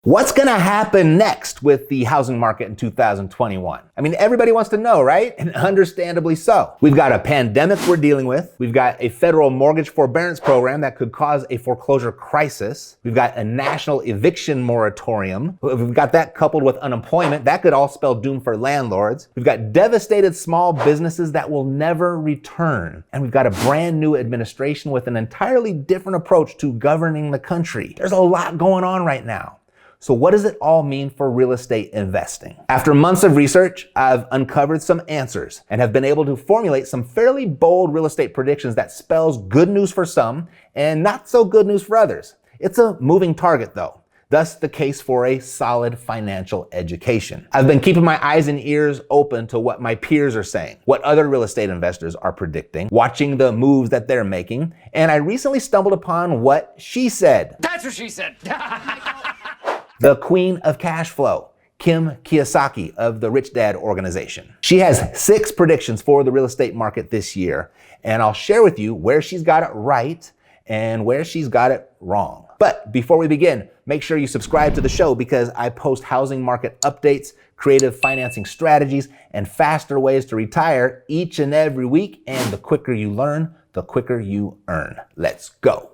What's gonna happen next with the housing market in 2021? I mean, everybody wants to know, right? And understandably so. We've got a pandemic we're dealing with. We've got a federal mortgage forbearance program that could cause a foreclosure crisis. We've got a national eviction moratorium. We've got that coupled with unemployment. That could all spell doom for landlords. We've got devastated small businesses that will never return. And we've got a brand new administration with an entirely different approach to governing the country. There's a lot going on right now. So what does it all mean for real estate investing? After months of research, I've uncovered some answers and have been able to formulate some fairly bold real estate predictions that spells good news for some and not so good news for others. It's a moving target though, thus the case for a solid financial education. I've been keeping my eyes and ears open to what my peers are saying, what other real estate investors are predicting, watching the moves that they're making, and I recently stumbled upon what she said. That's what she said. The queen of cash flow, Kim Kiyosaki of the Rich Dad organization. She has 6 predictions for the real estate market this year, and I'll share with you where she's got it right and where she's got it wrong. But before we begin, make sure you subscribe to the show because I post housing market updates, creative financing strategies, and faster ways to retire each and every week. And the quicker you learn, the quicker you earn. Let's go.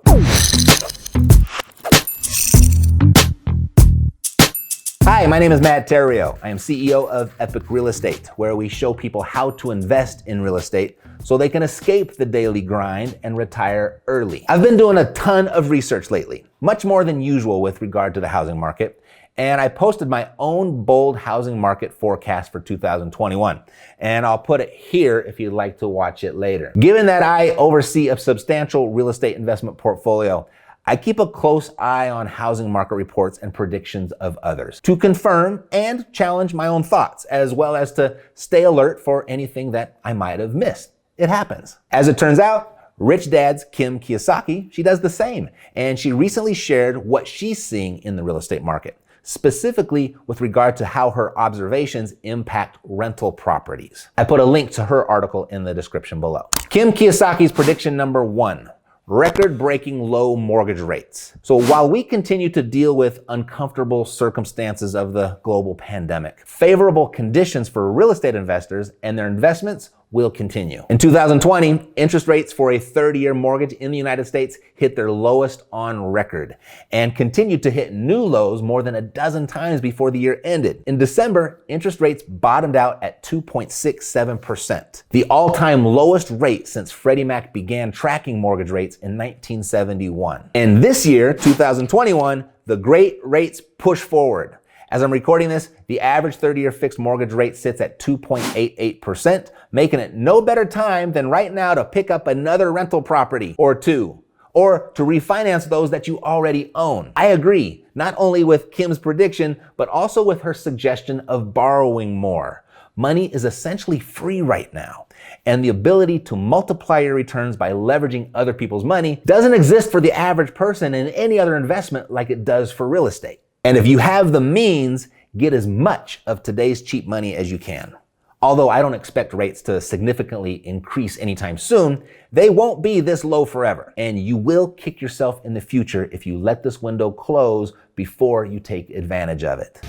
Hi, my name is Matt Theriault. I am CEO of Epic Real Estate, where we show people how to invest in real estate so they can escape the daily grind and retire early. I've been doing a ton of research lately, much more than usual with regard to the housing market, and I posted my own bold housing market forecast for 2021. And I'll put it here if you'd like to watch it later. Given that I oversee a substantial real estate investment portfolio, I keep a close eye on housing market reports and predictions of others to confirm and challenge my own thoughts, as well as to stay alert for anything that I might have missed. It happens. As it turns out, Rich Dad's Kim Kiyosaki, she does the same. And she recently shared what she's seeing in the real estate market, specifically with regard to how her observations impact rental properties. I put a link to her article in the description below. Kim Kiyosaki's prediction number 1. Record-breaking low mortgage rates. So while we continue to deal with uncomfortable circumstances of the global pandemic, favorable conditions for real estate investors and their investments will continue. In 2020, interest rates for a 30-year mortgage in the United States hit their lowest on record and continued to hit new lows more than a dozen times before the year ended. In December, interest rates bottomed out at 2.67%, the all-time lowest rate since Freddie Mac began tracking mortgage rates in 1971. And this year, 2021, the great rates push forward. As I'm recording this, the average 30-year fixed mortgage rate sits at 2.88%, making it no better time than right now to pick up another rental property or two, or to refinance those that you already own. I agree, not only with Kim's prediction, but also with her suggestion of borrowing more. Money is essentially free right now, and the ability to multiply your returns by leveraging other people's money doesn't exist for the average person in any other investment like it does for real estate. And if you have the means, get as much of today's cheap money as you can. Although I don't expect rates to significantly increase anytime soon, they won't be this low forever. And you will kick yourself in the future if you let this window close before you take advantage of it.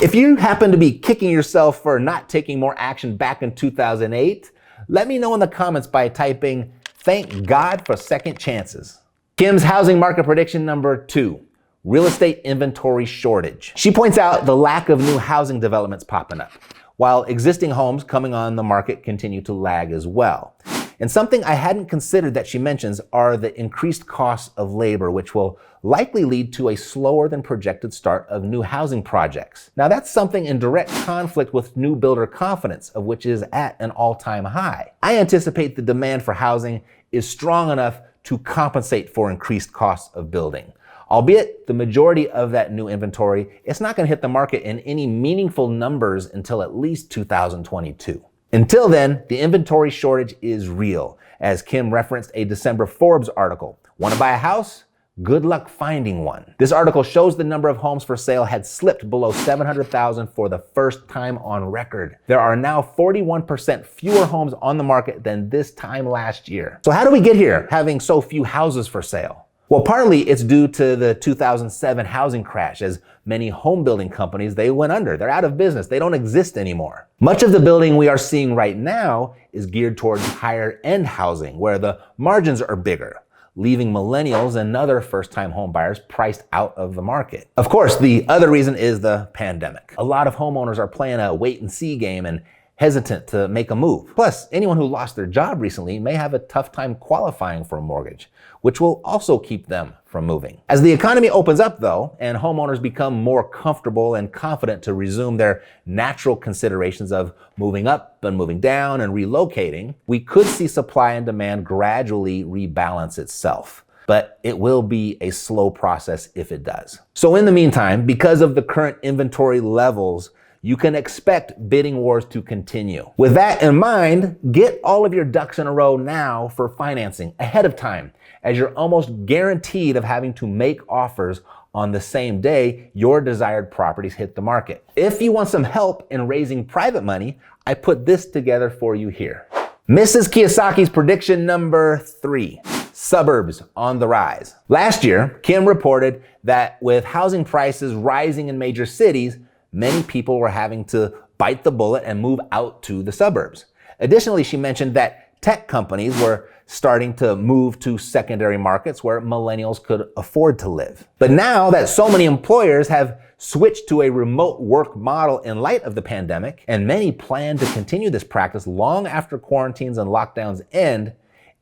If you happen to be kicking yourself for not taking more action back in 2008, let me know in the comments by typing, "Thank God for second chances." Kim's housing market prediction number 2, real estate inventory shortage. She points out the lack of new housing developments popping up, while existing homes coming on the market continue to lag as well. And something I hadn't considered that she mentions are the increased costs of labor, which will likely lead to a slower than projected start of new housing projects. Now that's something in direct conflict with new builder confidence, of which is at an all-time high. I anticipate the demand for housing is strong enough to compensate for increased costs of building. Albeit the majority of that new inventory, it's not going to hit the market in any meaningful numbers until at least 2022. Until then, the inventory shortage is real, as Kim referenced a December Forbes article. Want to buy a house? Good luck finding one. This article shows the number of homes for sale had slipped below 700,000 for the first time on record. There are now 41% fewer homes on the market than this time last year. So how do we get here, having so few houses for sale? Well, partly it's due to the 2007 housing crash, as many home building companies, they went under. They're out of business. They don't exist anymore. Much of the building we are seeing right now is geared towards higher end housing, where the margins are bigger, leaving millennials and other first-time home buyers priced out of the market. Of course, the other reason is the pandemic. A lot of homeowners are playing a wait-and-see game and hesitant to make a move. Plus, anyone who lost their job recently may have a tough time qualifying for a mortgage, which will also keep them from moving. As the economy opens up though, and homeowners become more comfortable and confident to resume their natural considerations of moving up and moving down and relocating, we could see supply and demand gradually rebalance itself. But it will be a slow process if it does. So in the meantime, because of the current inventory levels, you can expect bidding wars to continue. With that in mind, get all of your ducks in a row now for financing ahead of time, as you're almost guaranteed of having to make offers on the same day your desired properties hit the market. If you want some help in raising private money, I put this together for you here. Mrs. Kiyosaki's prediction number 3. Suburbs on the rise. Last year, Kim reported that with housing prices rising in major cities, many people were having to bite the bullet and move out to the suburbs. Additionally, she mentioned that tech companies were starting to move to secondary markets where millennials could afford to live. But now that so many employers have switched to a remote work model in light of the pandemic, and many plan to continue this practice long after quarantines and lockdowns end,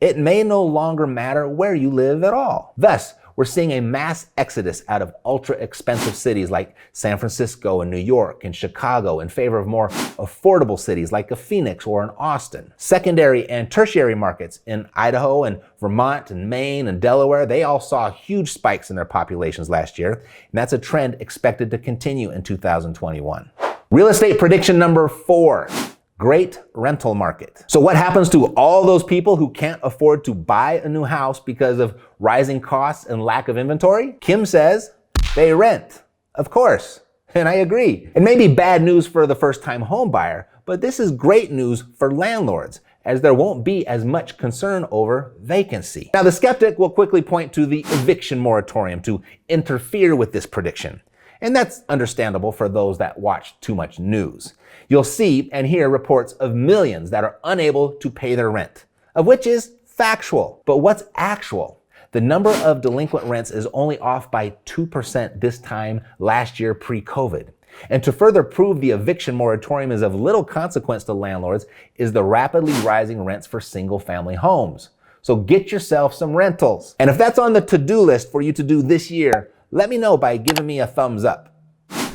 it may no longer matter where you live at all. Thus, we're seeing a mass exodus out of ultra-expensive cities like San Francisco and New York and Chicago in favor of more affordable cities like a Phoenix or an Austin. Secondary and tertiary markets in Idaho and Vermont and Maine and Delaware, they all saw huge spikes in their populations last year, and that's a trend expected to continue in 2021. Real estate prediction number 4. Great rental market. So what happens to all those people who can't afford to buy a new house because of rising costs and lack of inventory? Kim says they rent. Of course. And I agree. It may be bad news for the first-time home buyer, but this is great news for landlords, as there won't be as much concern over vacancy. Now, the skeptic will quickly point to the eviction moratorium to interfere with this prediction. And that's understandable for those that watch too much news. You'll see and hear reports of millions that are unable to pay their rent, of which is factual. But what's actual? The number of delinquent rents is only off by 2% this time last year pre-COVID. And to further prove the eviction moratorium is of little consequence to landlords is the rapidly rising rents for single-family homes. So get yourself some rentals. And if that's on the to-do list for you to do this year, let me know by giving me a thumbs up.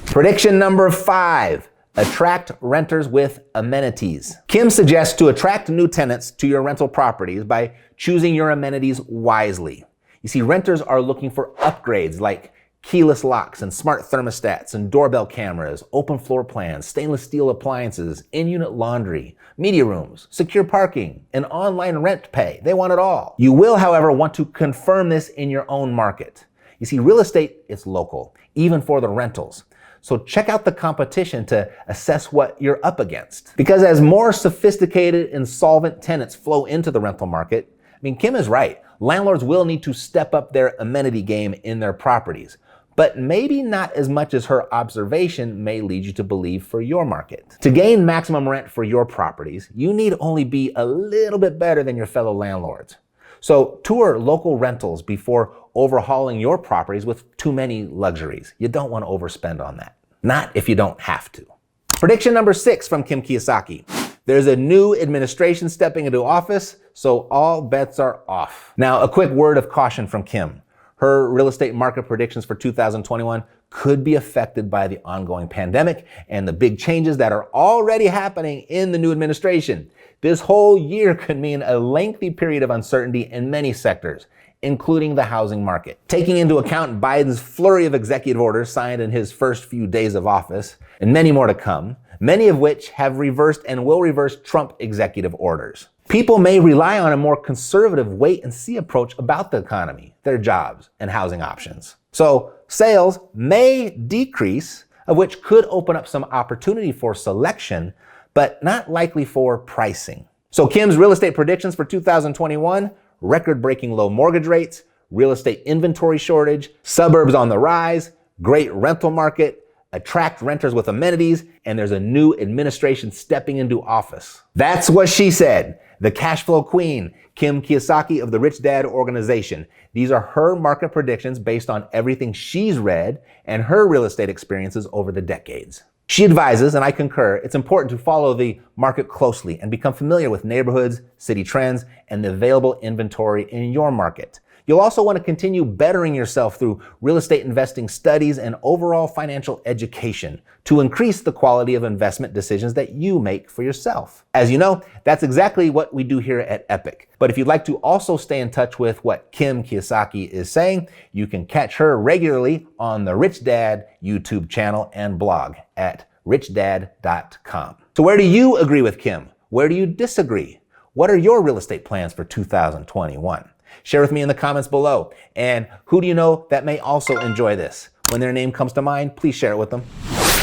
Prediction number 5. Attract renters with amenities. Kim suggests to attract new tenants to your rental properties by choosing your amenities wisely. You see, renters are looking for upgrades like keyless locks and smart thermostats and doorbell cameras, open floor plans, stainless steel appliances, in-unit laundry, media rooms, secure parking, and online rent pay. They want it all. You will, however, want to confirm this in your own market. You see, real estate is local, even for the rentals. So check out the competition to assess what you're up against. Because as more sophisticated and solvent tenants flow into the rental market, Kim is right. Landlords will need to step up their amenity game in their properties, but maybe not as much as her observation may lead you to believe for your market. To gain maximum rent for your properties, you need only be a little bit better than your fellow landlords. So tour local rentals before overhauling your properties with too many luxuries. You don't want to overspend on that. Not if you don't have to. Prediction number 6 from Kim Kiyosaki. There's a new administration stepping into office, so all bets are off. Now, a quick word of caution from Kim. Her real estate market predictions for 2021 could be affected by the ongoing pandemic and the big changes that are already happening in the new administration. This whole year could mean a lengthy period of uncertainty in many sectors, including the housing market. Taking into account Biden's flurry of executive orders signed in his first few days of office, and many more to come, many of which have reversed and will reverse Trump executive orders. People may rely on a more conservative wait-and-see approach about the economy, their jobs, and housing options. So sales may decrease, of which could open up some opportunity for selection, but not likely for pricing. So Kim's real estate predictions for 2021: record-breaking low mortgage rates, real estate inventory shortage, suburbs on the rise, great rental market, attract renters with amenities, and there's a new administration stepping into office. That's what she said. The cash flow queen, Kim Kiyosaki of the Rich Dad organization. These are her market predictions based on everything she's read and her real estate experiences over the decades. She advises, and I concur, it's important to follow the market closely and become familiar with neighborhoods, city trends, and the available inventory in your market. You'll also want to continue bettering yourself through real estate investing studies and overall financial education to increase the quality of investment decisions that you make for yourself. As you know, that's exactly what we do here at Epic. But if you'd like to also stay in touch with what Kim Kiyosaki is saying, you can catch her regularly on the Rich Dad YouTube channel and blog at richdad.com. So where do you agree with Kim? Where do you disagree? What are your real estate plans for 2021? Share with me in the comments below. And who do you know that may also enjoy this? When their name comes to mind, please share it with them.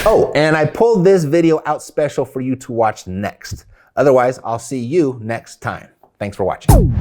Oh, and I pulled this video out special for you to watch next. Otherwise, I'll see you next time. Thanks for watching.